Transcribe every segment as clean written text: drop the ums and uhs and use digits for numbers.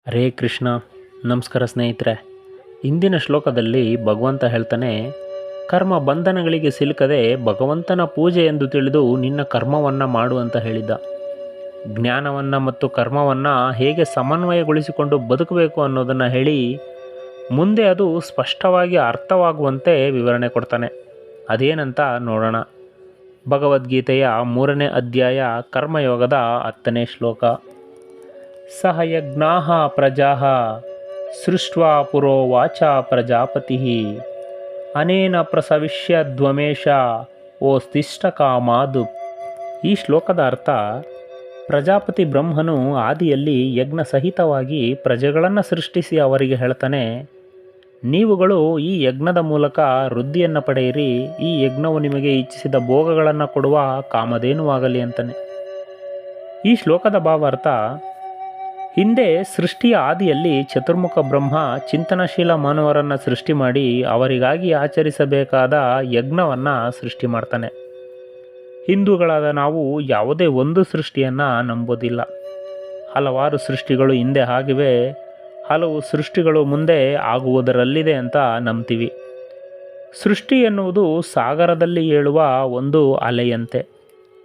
ಹರೇ ಕೃಷ್ಣ. ನಮಸ್ಕಾರ ಸ್ನೇಹಿತರೆ. ಇಂದಿನ ಶ್ಲೋಕದಲ್ಲಿ ಭಗವಂತ ಹೇಳ್ತಾನೆ, ಕರ್ಮ ಬಂಧನಗಳಿಗೆ ಸಿಲುಕದೆ ಭಗವಂತನ ಪೂಜೆ ಎಂದು ತಿಳಿದು ನಿನ್ನ ಕರ್ಮವನ್ನು ಮಾಡು ಅಂತ ಹೇಳಿದ್ದ. ಜ್ಞಾನವನ್ನು ಮತ್ತು ಕರ್ಮವನ್ನು ಹೇಗೆ ಸಮನ್ವಯಗೊಳಿಸಿಕೊಂಡು ಬದುಕಬೇಕು ಅನ್ನೋದನ್ನು ಹೇಳಿ ಮುಂದೆ ಅದು ಸ್ಪಷ್ಟವಾಗಿ ಅರ್ಥವಾಗುವಂತೆ ವಿವರಣೆ ಕೊಡ್ತಾನೆ. ಅದೇನಂತ ನೋಡೋಣ. ಭಗವದ್ಗೀತೆಯ 3ನೇ ಅಧ್ಯಾಯ ಕರ್ಮಯೋಗದ 10ನೇ ಶ್ಲೋಕ. ಸಹ ಯಜ್ಞಾಃ ಪ್ರಜಾಃ ಸೃಷ್ಟ್ವಾ ಪುರೋವಾಚ ಪ್ರಜಾಪತಿ ಅನೇನ ಪ್ರಸವಿಷ್ಯಧ್ವಮೇಶ ಓಸ್ತಿಷ್ಠ ಕಾಮಾದು. ಈ ಶ್ಲೋಕದ ಅರ್ಥ, ಪ್ರಜಾಪತಿ ಬ್ರಹ್ಮನು ಆದಿಯಲ್ಲಿ ಯಜ್ಞ ಸಹಿತವಾಗಿ ಪ್ರಜೆಗಳನ್ನು ಸೃಷ್ಟಿಸಿ ಅವರಿಗೆ ಹೇಳ್ತಾನೆ, ನೀವುಗಳು ಈ ಯಜ್ಞದ ಮೂಲಕ ವೃದ್ಧಿಯನ್ನು ಪಡೆಯಿರಿ, ಈ ಯಜ್ಞವು ನಿಮಗೆ ಇಚ್ಛಿಸಿದ ಭೋಗಗಳನ್ನು ಕೊಡುವ ಕಾಮಧೇನುವಾಗಲಿ ಅಂತಾನೆ. ಈ ಶ್ಲೋಕದ ಭಾವಾರ್ಥ, ಹಿಂದೆ ಸೃಷ್ಟಿಯ ಆದಿಯಲ್ಲಿ ಚತುರ್ಮುಖ ಬ್ರಹ್ಮ ಚಿಂತನಶೀಲ ಮಾನವರನ್ನು ಸೃಷ್ಟಿ ಮಾಡಿ ಅವರಿಗಾಗಿ ಆಚರಿಸಬೇಕಾದ ಯಜ್ಞವನ್ನು ಸೃಷ್ಟಿ ಮಾಡ್ತಾನೆ. ಹಿಂದೂಗಳಾದ ನಾವು ಯಾವುದೇ ಒಂದು ಸೃಷ್ಟಿಯನ್ನು ನಂಬೋದಿಲ್ಲ. ಹಲವಾರು ಸೃಷ್ಟಿಗಳು ಹಿಂದೆ ಆಗಿವೆ, ಹಲವು ಸೃಷ್ಟಿಗಳು ಮುಂದೆ ಆಗುವುದರಲ್ಲಿದೆ ಅಂತ ನಂಬ್ತೀವಿ. ಸೃಷ್ಟಿ ಎನ್ನುವುದು ಸಾಗರದಲ್ಲಿ ಏಳುವ ಒಂದು ಅಲೆಯಂತೆ.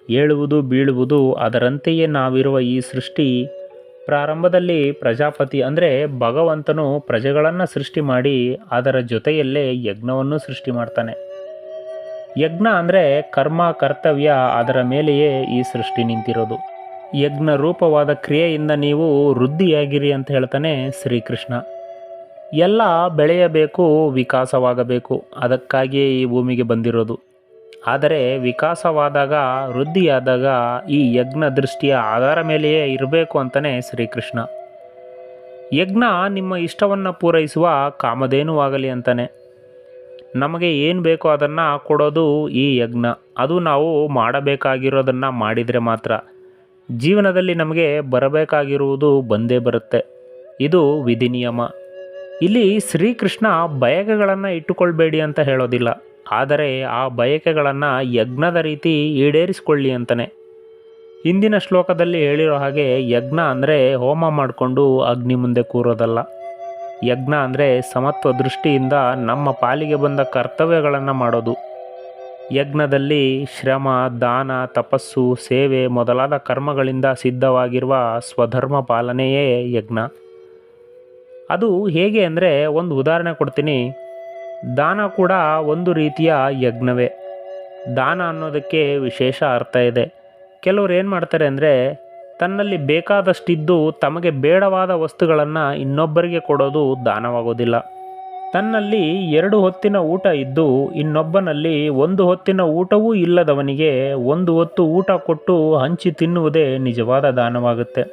ಏಳುವುದು ಬೀಳುವುದು ಅದರಂತೆಯೇ ನಾವಿರುವ ಈ ಸೃಷ್ಟಿ ಪ್ರಾರಂಭದಲ್ಲಿ ಪ್ರಜಾಪತಿ ಅಂದರೆ ಭಗವಂತನು ಪ್ರಜೆಗಳನ್ನು ಸೃಷ್ಟಿ ಮಾಡಿ ಅದರ ಜೊತೆಯಲ್ಲೇ ಯಜ್ಞವನ್ನು ಸೃಷ್ಟಿ ಮಾಡ್ತಾನೆ. ಯಜ್ಞ ಅಂದರೆ ಕರ್ಮ ಕರ್ತವ್ಯ, ಅದರ ಮೇಲೆಯೇ ಈ ಸೃಷ್ಟಿ ನಿಂತಿರೋದು. ಯಜ್ಞ ರೂಪವಾದ ಕ್ರಿಯೆಯಿಂದ ನೀವು ವೃದ್ಧಿಯಾಗಿರಿ ಅಂತ ಹೇಳ್ತಾನೆ ಶ್ರೀಕೃಷ್ಣ. ಎಲ್ಲ ಬೆಳೆಯಬೇಕು, ವಿಕಾಸವಾಗಬೇಕು, ಅದಕ್ಕಾಗಿಯೇ ಈ ಭೂಮಿಗೆ ಬಂದಿರೋದು. ಆದರೆ ವಿಕಾಸವಾದಾಗ, ವೃದ್ಧಿಯಾದಾಗ ಈ ಯಜ್ಞ ದೃಷ್ಟಿಯ ಆಧಾರ ಮೇಲೆಯೇ ಇರಬೇಕು ಅಂತಲೇ ಶ್ರೀಕೃಷ್ಣ. ಯಜ್ಞ ನಿಮ್ಮ ಇಷ್ಟವನ್ನು ಪೂರೈಸುವ ಕಾಮಧೇನುವಾಗಲಿ ಅಂತಾನೆ. ನಮಗೆ ಏನು ಬೇಕೋ ಅದನ್ನು ಕೊಡೋದು ಈ ಯಜ್ಞ. ಅದು ನಾವು ಮಾಡಬೇಕಾಗಿರೋದನ್ನು ಮಾಡಿದರೆ ಮಾತ್ರ. ಜೀವನದಲ್ಲಿ ನಮಗೆ ಬರಬೇಕಾಗಿರುವುದು ಬಂದೇ ಬರುತ್ತೆ. ಇದು ವಿಧಿ ನಿಯಮ. ಇಲ್ಲಿ ಶ್ರೀಕೃಷ್ಣ ಬಯಕೆಗಳನ್ನು ಇಟ್ಟುಕೊಳ್ಬೇಡಿ ಅಂತ ಹೇಳೋದಿಲ್ಲ, ಆದರೆ ಆ ಬಯಕೆಗಳನ್ನು ಯಜ್ಞದ ರೀತಿ ಈಡೇರಿಸಿಕೊಳ್ಳಿ ಅಂತಾನೆ. ಹಿಂದಿನ ಶ್ಲೋಕದಲ್ಲಿ ಹೇಳಿರೋ ಹಾಗೆ ಯಜ್ಞ ಅಂದರೆ ಹೋಮ ಮಾಡಿಕೊಂಡು ಅಗ್ನಿ ಮುಂದೆ ಕೂರೋದಲ್ಲ. ಯಜ್ಞ ಅಂದರೆ ಸಮತ್ವ ದೃಷ್ಟಿಯಿಂದ ನಮ್ಮ ಪಾಲಿಗೆ ಬಂದ ಕರ್ತವ್ಯಗಳನ್ನು ಮಾಡೋದು. ಯಜ್ಞದಲ್ಲಿ ಶ್ರಮ, ದಾನ, ತಪಸ್ಸು, ಸೇವೆ ಮೊದಲಾದ ಕರ್ಮಗಳಿಂದ ಸಿದ್ಧವಾಗಿರುವ ಸ್ವಧರ್ಮ ಪಾಲನೆಯೇ ಯಜ್ಞ. ಅದು ಹೇಗೆ ಅಂದರೆ, ಒಂದು ಉದಾಹರಣೆ ಕೊಡ್ತೀನಿ. ದಾನ ಕೂಡ ಒಂದು ರೀತಿಯ ಯಜ್ಞವೇ. ದಾನ ಅನ್ನೋದಕ್ಕೆ ವಿಶೇಷ ಅರ್ಥ ಇದೆ. ಕೆಲವರು ಏನು ಮಾಡ್ತಾರೆ ಅಂದರೆ, ತನ್ನಲ್ಲಿ ಬೇಕಾದಷ್ಟಿದ್ದು ತಮಗೆ ಬೇಡವಾದ ವಸ್ತುಗಳನ್ನು ಇನ್ನೊಬ್ಬರಿಗೆ ಕೊಡೋದು ದಾನವಾಗೋದಿಲ್ಲ. ತನ್ನಲ್ಲಿ 2 ಹೊತ್ತಿನ ಊಟ ಇದ್ದು ಇನ್ನೊಬ್ಬನಲ್ಲಿ 1 ಹೊತ್ತಿನ ಊಟವೂ ಇಲ್ಲದವನಿಗೆ 1 ಹೊತ್ತು ಊಟ ಕೊಟ್ಟು ಹಂಚಿ ತಿನ್ನುವುದೇ ನಿಜವಾದ ದಾನವಾಗುತ್ತೆ.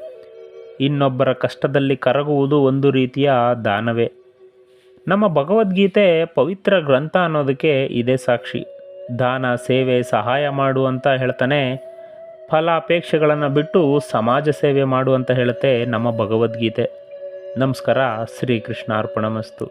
ಇನ್ನೊಬ್ಬರ ಕಷ್ಟದಲ್ಲಿ ಕರಗುವುದು ಒಂದು ರೀತಿಯ ದಾನವೇ. ನಮ್ಮ ಭಗವದ್ಗೀತೆ ಪವಿತ್ರ ಗ್ರಂಥ ಅನ್ನೋದಕ್ಕೆ ಇದೇ ಸಾಕ್ಷಿ. ದಾನ, ಸೇವೆ, ಸಹಾಯ ಮಾಡು ಅಂತ ಹೇಳ್ತಾನೆ. ಫಲಾಪೇಕ್ಷೆಗಳನ್ನು ಬಿಟ್ಟು ಸಮಾಜ ಸೇವೆ ಮಾಡು ಅಂತ ಹೇಳುತ್ತೆ ನಮ್ಮ ಭಗವದ್ಗೀತೆ. ನಮಸ್ಕಾರ. ಶ್ರೀಕೃಷ್ಣ ಅರ್ಪಣಮಸ್ತು.